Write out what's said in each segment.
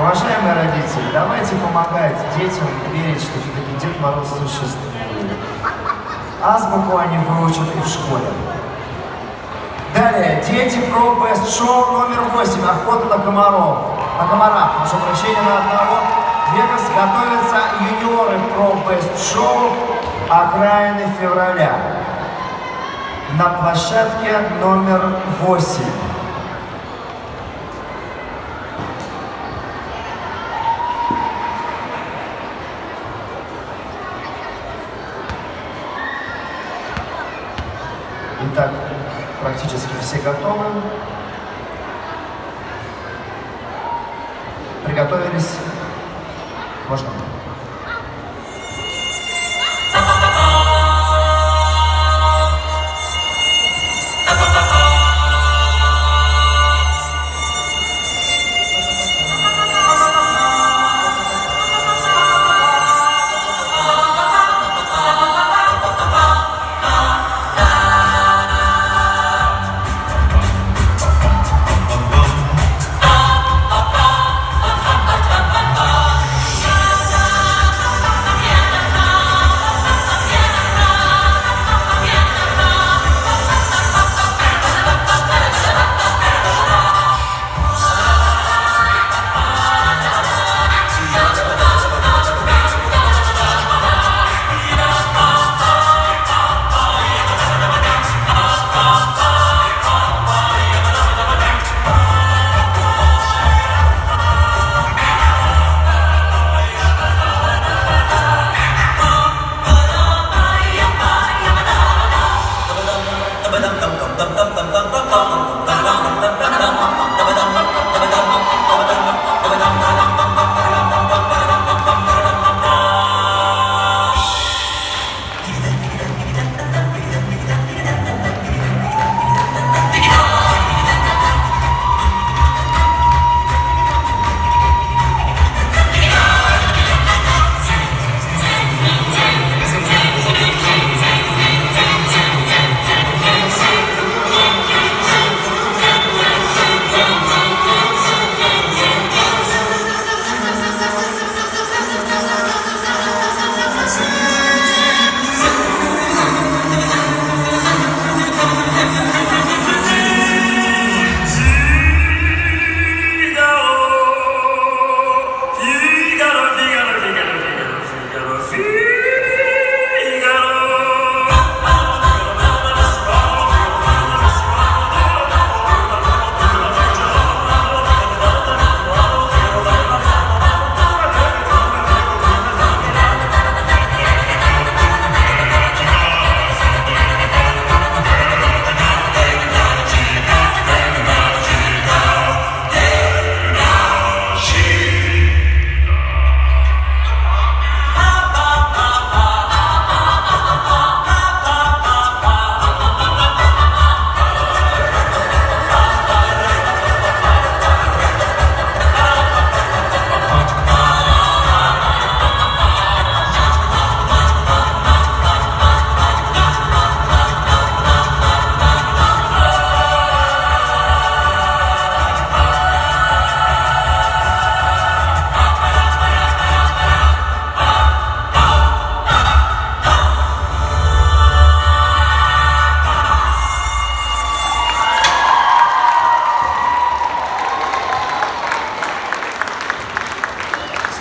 Уважаемые родители, давайте помогать детям верить, что все-таки Дед Мороз существует. Азбуку они выучат и в школе. Далее, дети про бест-шоу номер 8. Охота на комаров. На комара, прошу прощения, на одного. Вегас готовятся юниоры про бест-шоу окраины февраля. На площадке номер 8. Итак, практически все готовы. Приготовились? Можно?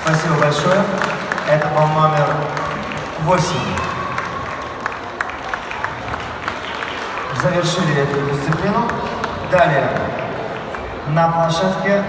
Спасибо большое. Это был номер 8. Завершили эту дисциплину. Далее на площадке